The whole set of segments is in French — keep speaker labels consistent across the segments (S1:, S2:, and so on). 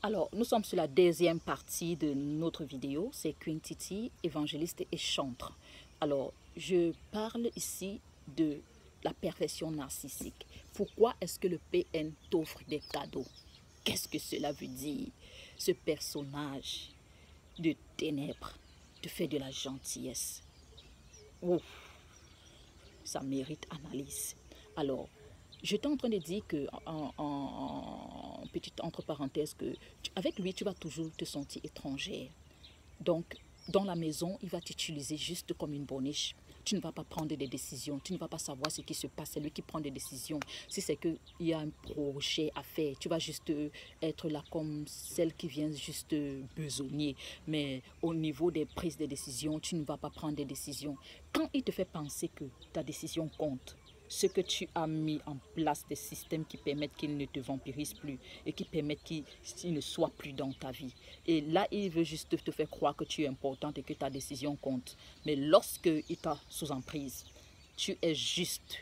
S1: Alors, nous sommes sur la deuxième partie de notre vidéo. C'est Queen Titi, évangéliste et chantre. Alors, je parle ici de la perfection narcissique. Pourquoi est-ce que le PN t'offre des cadeaux? Qu'est-ce que cela veut dire? Ce personnage de ténèbres te fait de la gentillesse. Ouf, ça mérite analyse. Alors, j'étais en train de dire que, en petite entre parenthèses, que avec lui, tu vas toujours te sentir étrangère. Donc, dans la maison, il va t'utiliser juste comme une boniche. Tu ne vas pas prendre des décisions, tu ne vas pas savoir ce qui se passe, c'est lui qui prend des décisions. Si c'est qu'il y a un projet à faire, tu vas juste être là comme celle qui vient juste besogner. Mais au niveau des prises de décisions, tu ne vas pas prendre des décisions. Quand il te fait penser que ta décision compte, ce que tu as mis en place, des systèmes qui permettent qu'il ne te vampirise plus et qui permettent qu'il ne soit plus dans ta vie. Et là, il veut juste te faire croire que tu es importante et que ta décision compte. Mais lorsque il t'a sous emprise, tu es juste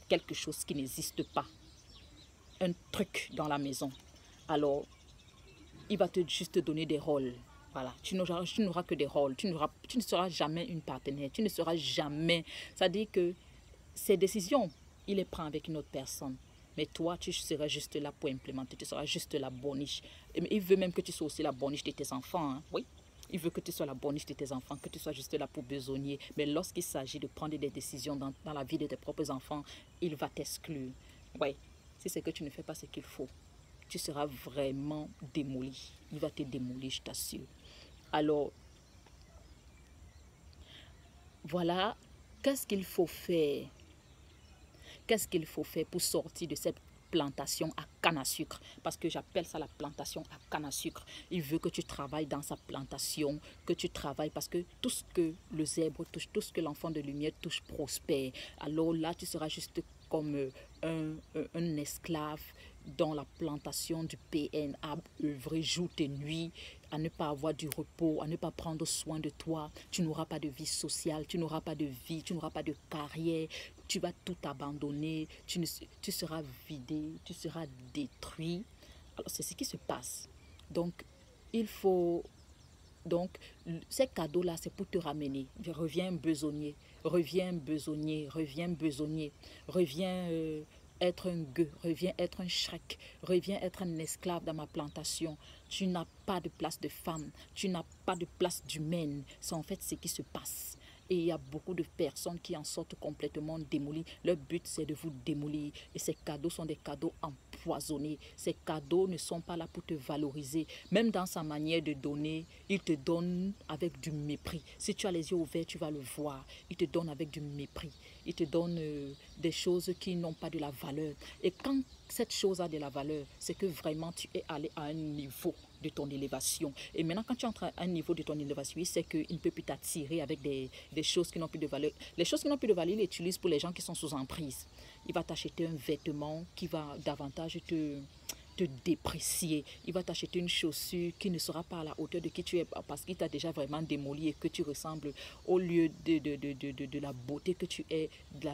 S1: quelque chose qui n'existe pas. Un truc dans la maison. Alors, il va juste te donner des rôles. Voilà, tu n'auras que des rôles. Tu ne seras jamais une partenaire. Tu ne seras jamais... C'est-à-dire que ces décisions, il les prend avec une autre personne. Mais toi, tu seras juste là pour implémenter. Tu seras juste la boniche. Il veut même que tu sois aussi la boniche de tes enfants. Hein. Oui, il veut que tu sois la boniche de tes enfants, que tu sois juste là pour besogner. Mais lorsqu'il s'agit de prendre des décisions dans la vie de tes propres enfants, il va t'exclure. Oui, si c'est que tu ne fais pas ce qu'il faut, tu seras vraiment démoli. Il va te démolir, je t'assure. Alors, voilà, qu'est-ce qu'il faut faire? Qu'est-ce qu'il faut faire pour sortir de cette plantation à canne à sucre? Parce que j'appelle ça la plantation à canne à sucre. Il veut que tu travailles dans sa plantation, que tu travailles parce que tout ce que le zèbre touche, tout ce que l'enfant de lumière touche prospère. Alors là, tu seras juste comme un esclave dans la plantation du PN, à œuvrer jour et nuit, à ne pas avoir du repos, à ne pas prendre soin de toi. Tu n'auras pas de vie sociale, tu n'auras pas de vie, tu n'auras pas de carrière. Tu vas tout abandonner, tu seras vidé, tu seras détruit. Alors, c'est ce qui se passe. Donc, il faut... Donc, ces cadeaux-là, c'est pour te ramener. Reviens besogner, reviens besogner, reviens besogner, reviens être un gueux, reviens être un Shrek, reviens être un esclave dans ma plantation. Tu n'as pas de place de femme, tu n'as pas de place d'humaine. C'est en fait ce qui se passe. Et il y a beaucoup de personnes qui en sortent complètement démolies. Leur but, c'est de vous démolir. Et ces cadeaux sont des cadeaux empoisonnés. Ces cadeaux ne sont pas là pour te valoriser. Même dans sa manière de donner, il te donne avec du mépris. Si tu as les yeux ouverts, tu vas le voir. Il te donne avec du mépris. Il te donne des choses qui n'ont pas de la valeur. Et quand cette chose a de la valeur, c'est que vraiment tu es allé à un niveau de ton élévation. Et maintenant, quand tu entres à un niveau de ton élévation, il sait qu'il ne peut plus t'attirer avec des choses qui n'ont plus de valeur. Les choses qui n'ont plus de valeur, il les utilise pour les gens qui sont sous emprise. Il va t'acheter un vêtement qui va davantage te déprécier. Il va t'acheter une chaussure qui ne sera pas à la hauteur de qui tu es parce qu'il t'a déjà vraiment démoli et que tu ressembles au lieu de la beauté que tu es, de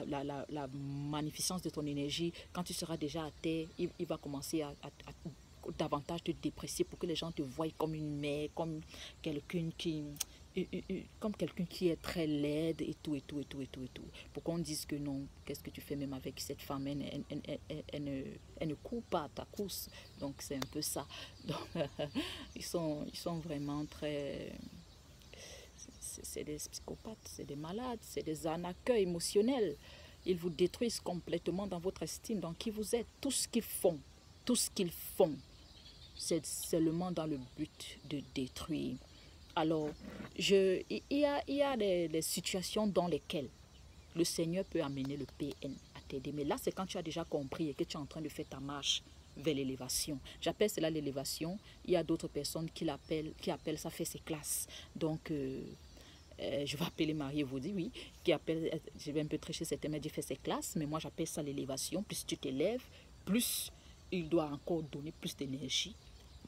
S1: la magnificence de ton énergie. Quand tu seras déjà à terre, il va commencer à davantage te déprécier pour que les gens te voient comme une mère, comme quelqu'un qui est très laide et tout. Pour qu'on dise que non, qu'est-ce que tu fais même avec cette femme, elle ne court pas à ta course. Donc c'est un peu ça. Donc ils sont vraiment très... C'est des psychopathes, c'est des malades, c'est des arnaqueurs émotionnels. Ils vous détruisent complètement dans votre estime, dans qui vous êtes. Tout ce qu'ils font, c'est seulement dans le but de détruire. Alors, il y a des situations dans lesquelles le Seigneur peut amener le PN à t'aider. Mais là, c'est quand tu as déjà compris et que tu es en train de faire ta marche vers l'élévation. J'appelle cela l'élévation. Il y a d'autres personnes qui appellent ça faire ses classes. Donc, je vais appeler Marie et vous dire, oui, je vais un peu tricher cette dit faire ses classes, mais moi j'appelle ça l'élévation. Plus tu t'élèves, plus il doit encore donner plus d'énergie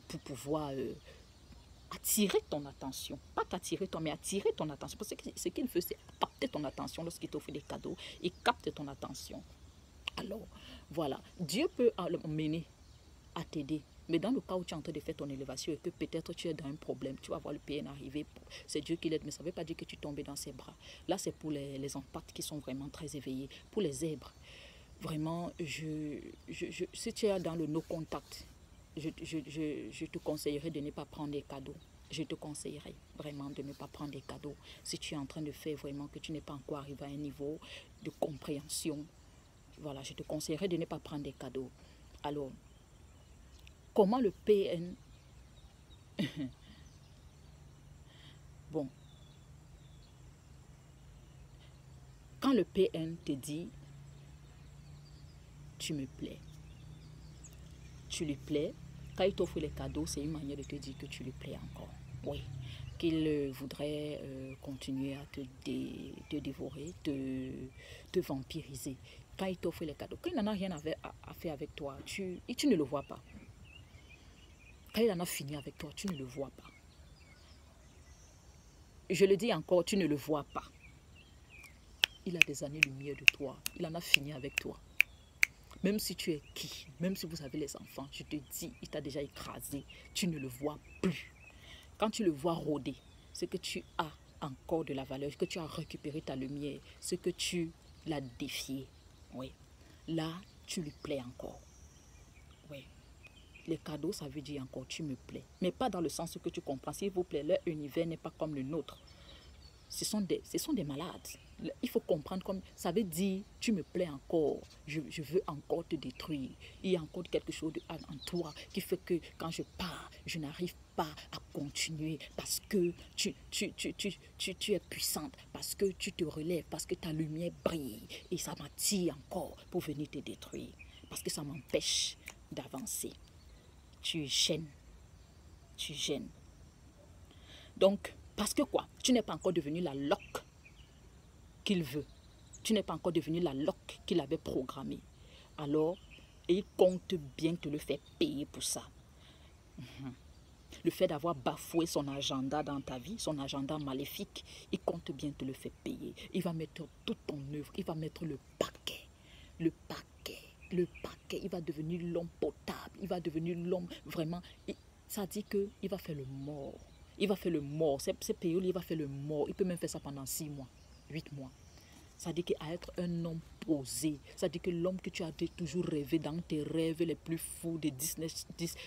S1: pour pouvoir attirer ton attention. Pas t'attirer toi, mais attirer ton attention. Parce que ce qu'il fait, c'est capter ton attention lorsqu'il t'offre des cadeaux. Il capte ton attention. Alors, voilà. Dieu peut mener à t'aider Mais dans le cas où tu es en train de faire ton élévation et que peut-être tu es dans un problème, tu vas voir le PN arriver, c'est Dieu qui l'aide, mais ça ne veut pas dire que tu tombes dans ses bras. Là, c'est pour les empathes qui sont vraiment très éveillés. Pour les zèbres, vraiment, si tu es dans le no contact, je te conseillerais de ne pas prendre des cadeaux. Je te conseillerais vraiment de ne pas prendre des cadeaux. Si tu es en train de faire vraiment que tu n'es pas encore arrivé à un niveau de compréhension, voilà, je te conseillerais de ne pas prendre des cadeaux. Alors, comment le PN... Bon. Quand le PN te dit, tu me plais, tu lui plais, quand il t'offre les cadeaux, c'est une manière de te dire que tu lui plais encore. Oui. Qu'il voudrait continuer à te dévorer, te vampiriser. Quand il t'offre les cadeaux, quand il n'en a rien à faire avec toi, tu ne le vois pas. Quand il en a fini avec toi, tu ne le vois pas. Je le dis encore, tu ne le vois pas. Il a des années-lumière de toi. Il en a fini avec toi. Même si tu es qui, même si vous avez les enfants, je te dis, il t'a déjà écrasé. Tu ne le vois plus. Quand tu le vois rôder, c'est que tu as encore de la valeur, que tu as récupéré ta lumière, c'est que tu l'as défié. Oui. Là, tu lui plais encore. Oui. Les cadeaux, ça veut dire encore, tu me plais. Mais pas dans le sens que tu comprends. S'il vous plaît, leur univers n'est pas comme le nôtre. Ce sont des malades. Il faut comprendre comme ça veut dire tu me plais encore, je veux encore te détruire. Il y a encore quelque chose en toi qui fait que quand je pars, je n'arrive pas à continuer parce que tu es puissante, parce que tu te relèves, parce que ta lumière brille et ça m'attire encore pour venir te détruire, parce que ça m'empêche d'avancer. Tu gênes. Tu gênes. Donc, parce que quoi? Tu n'es pas encore devenu la loque qu'il veut. Tu n'es pas encore devenu la loque qu'il avait programmée. Alors, il compte bien te le faire payer pour ça. Le fait d'avoir bafoué son agenda dans ta vie, son agenda maléfique, il compte bien te le faire payer. Il va mettre toute ton œuvre, il va mettre le paquet. Le paquet. Le paquet. Il va devenir l'homme potable. Il va devenir l'homme vraiment... Ça dit qu'il va faire le mort. Il va faire le mort. Ces périodes, il va faire le mort. Il peut même faire ça pendant 6 mois, 8 mois. Ça dit qu'à être un homme posé. Ça dit que l'homme que tu as toujours rêvé dans tes rêves les plus fous de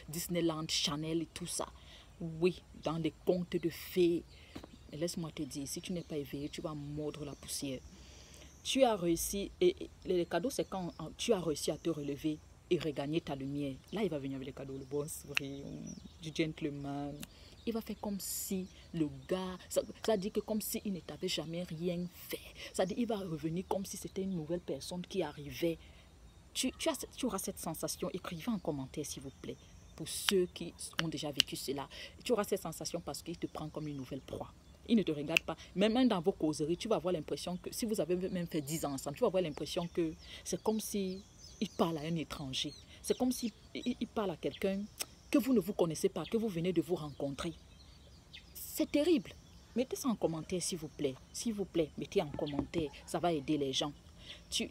S1: Disneyland, Chanel et tout ça. Oui, dans les contes de fées. Mais laisse-moi te dire, si tu n'es pas éveillé, tu vas mordre la poussière. Tu as réussi, et les cadeaux, c'est quand tu as réussi à te relever et regagner ta lumière. Là, il va venir avec les cadeaux, le bon sourire, du gentleman. Il va faire comme si le gars, ça dit que comme s'il ne t'avait jamais rien fait. Ça dit qu'il va revenir comme si c'était une nouvelle personne qui arrivait. Tu auras cette sensation. Écrivez en commentaire, s'il vous plaît, pour ceux qui ont déjà vécu cela. Tu auras cette sensation parce qu'il te prend comme une nouvelle proie. Il ne te regarde pas. Même dans vos causeries, tu vas avoir l'impression que, si vous avez même fait 10 ans ensemble, tu vas avoir l'impression que c'est comme si il parle à un étranger. C'est comme si il parle à quelqu'un que vous ne vous connaissez pas, que vous venez de vous rencontrer. C'est terrible. Mettez ça en commentaire, s'il vous plaît. S'il vous plaît, mettez en commentaire. Ça va aider les gens.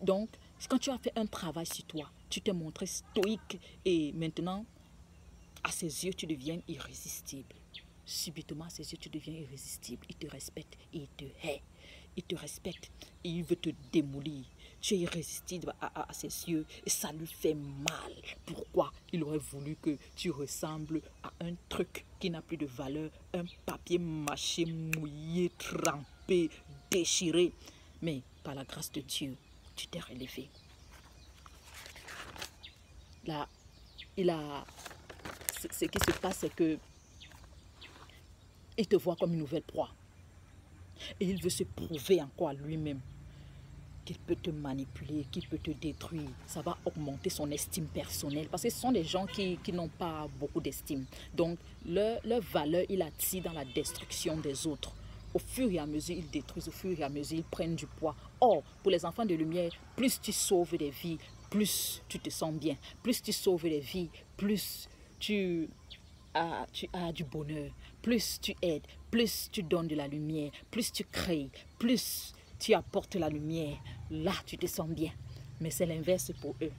S1: Donc, quand tu as fait un travail sur toi, tu t'es montré stoïque et maintenant, à ses yeux, tu deviens irrésistible. Subitement, à ses yeux, tu deviens irrésistible. Il te respecte et il te hait. Il te respecte et il veut te démolir. Tu es irrésistible à ses yeux et ça lui fait mal. Pourquoi? Il aurait voulu que tu ressembles à un truc qui n'a plus de valeur, un papier mâché, mouillé, trempé, déchiré. Mais par la grâce de Dieu, tu t'es relevé. Là, ce qui se passe, c'est que il te voit comme une nouvelle proie. Et il veut se prouver encore à lui-même qu'il peut te manipuler, qu'il peut te détruire. Ça va augmenter son estime personnelle. Parce que ce sont des gens qui n'ont pas beaucoup d'estime. Donc, leur valeur, il attire dans la destruction des autres. Au fur et à mesure, ils détruisent. Au fur et à mesure, ils prennent du poids. Or, pour les enfants de lumière, plus tu sauves des vies, plus tu te sens bien. Plus tu sauves des vies, plus tu as du bonheur. Plus tu aides, plus tu donnes de la lumière, plus tu crées, plus tu apportes la lumière. Là, tu te sens bien. Mais c'est l'inverse pour eux,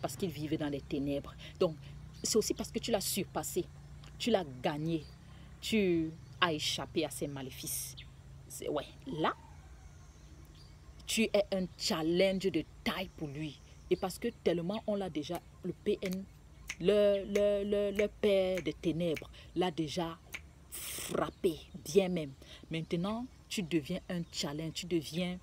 S1: parce qu'ils vivaient dans les ténèbres. Donc, c'est aussi parce que tu l'as surpassé, tu l'as gagné, tu as échappé à ses maléfices. Ouais, là, tu es un challenge de taille pour lui. Et parce que tellement on l'a déjà, le PN, le père des ténèbres, l'a déjà frappé, bien même. Maintenant, tu deviens un challenge, tu deviens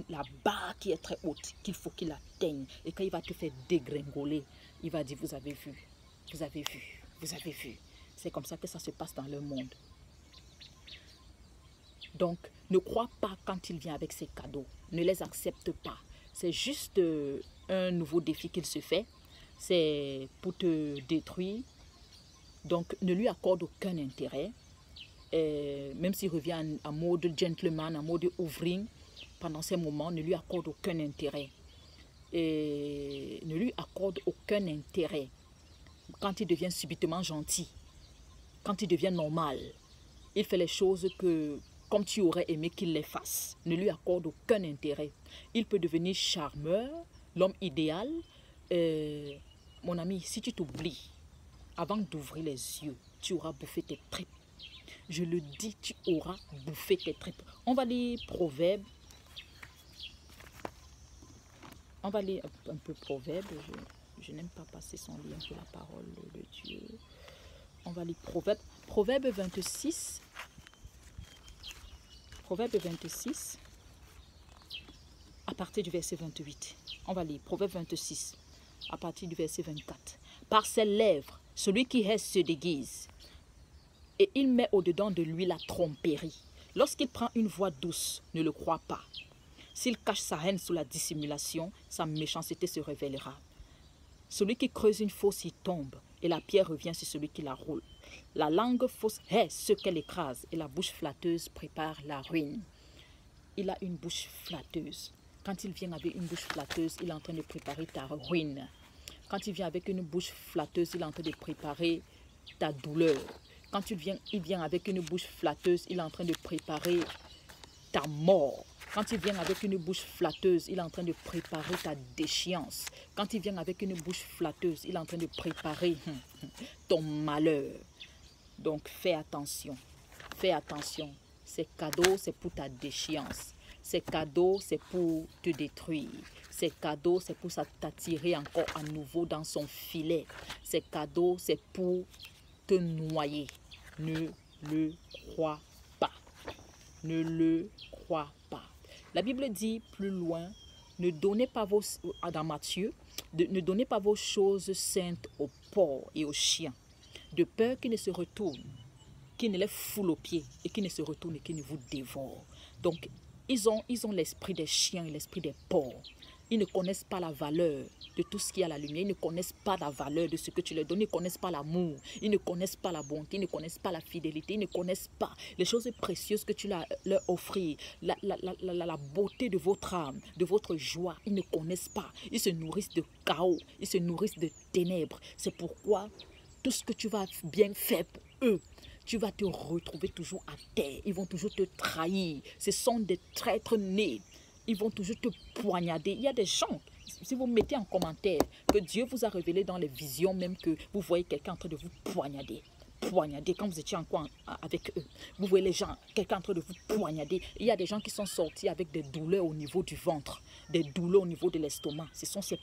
S1: la barre qui est très haute, qu'il faut qu'il atteigne. Et quand il va te faire dégringoler, il va dire, vous avez vu, vous avez vu, vous avez vu. C'est comme ça que ça se passe dans le monde. Donc, ne crois pas quand il vient avec ses cadeaux. Ne les accepte pas. C'est juste un nouveau défi qu'il se fait. C'est pour te détruire. Donc, ne lui accorde aucun intérêt. Même s'il revient en mode gentleman, en mode ouvring, pendant ces moments, ne lui accorde aucun intérêt. Et ne lui accorde aucun intérêt. Quand il devient subitement gentil, quand il devient normal, il fait les choses que, comme tu aurais aimé qu'il les fasse. Ne lui accorde aucun intérêt. Il peut devenir charmeur, l'homme idéal. Mon ami, si tu t'oublies, avant d'ouvrir les yeux, tu auras bouffé tes tripes. Je le dis, tu auras bouffé tes tripes. On va lire Proverbe. On va lire un peu Proverbe. Je n'aime pas passer sans lire un peu la parole de Dieu. On va lire Proverbe. Proverbe 26. Proverbe 26. À partir du verset 28. On va lire Proverbe 26. À partir du verset 24. Par ses lèvres, celui qui hait se déguise. Et il met au-dedans de lui la tromperie. Lorsqu'il prend une voix douce, ne le crois pas. S'il cache sa haine sous la dissimulation, sa méchanceté se révélera. Celui qui creuse une fosse y tombe, et la pierre revient sur celui qui la roule. La langue fausse hait ce qu'elle écrase, et la bouche flatteuse prépare la ruine. Il a une bouche flatteuse. Quand il vient avec une bouche flatteuse, il est en train de préparer ta ruine. Quand il vient avec une bouche flatteuse, il est en train de préparer ta douleur. Quand il vient avec une bouche flatteuse, il est en train de préparer ta mort. Quand il vient avec une bouche flatteuse, il est en train de préparer ta déchéance. Quand il vient avec une bouche flatteuse, il est en train de préparer ton malheur. Donc fais attention. Fais attention. Ces cadeaux, c'est pour ta déchéance. Ces cadeaux, c'est pour te détruire. Ces cadeaux, c'est pour t'attirer encore à nouveau dans son filet. Ces cadeaux, c'est pour te noyer. Ne le crois pas. Ne le crois pas. La Bible dit plus loin, ne donnez pas dans Matthieu, ne donnez pas vos choses saintes aux porcs et aux chiens, de peur qu'ils ne se retournent, qu'ils ne les foulent aux pieds et qu'ils ne se retournent et qu'ils ne vous dévorent. Donc, ils ont l'esprit des chiens et l'esprit des porcs. Ils ne connaissent pas la valeur de tout ce qui est à la lumière. Ils ne connaissent pas la valeur de ce que tu leur donnes. Ils ne connaissent pas l'amour. Ils ne connaissent pas la bonté. Ils ne connaissent pas la fidélité. Ils ne connaissent pas les choses précieuses que tu leur offres. La beauté de votre âme, de votre joie. Ils ne connaissent pas. Ils se nourrissent de chaos. Ils se nourrissent de ténèbres. C'est pourquoi tout ce que tu vas bien faire pour eux, tu vas te retrouver toujours à terre. Ils vont toujours te trahir. Ce sont des traîtres nés. Ils vont toujours te poignarder. Il y a des gens, si vous mettez en commentaire que Dieu vous a révélé dans les visions même que vous voyez quelqu'un en train de vous poignarder. Poignarder quand vous étiez encore avec eux. Vous voyez les gens, quelqu'un en train de vous poignarder. Il y a des gens qui sont sortis avec des douleurs au niveau du ventre, des douleurs au niveau de l'estomac. Ce sont ces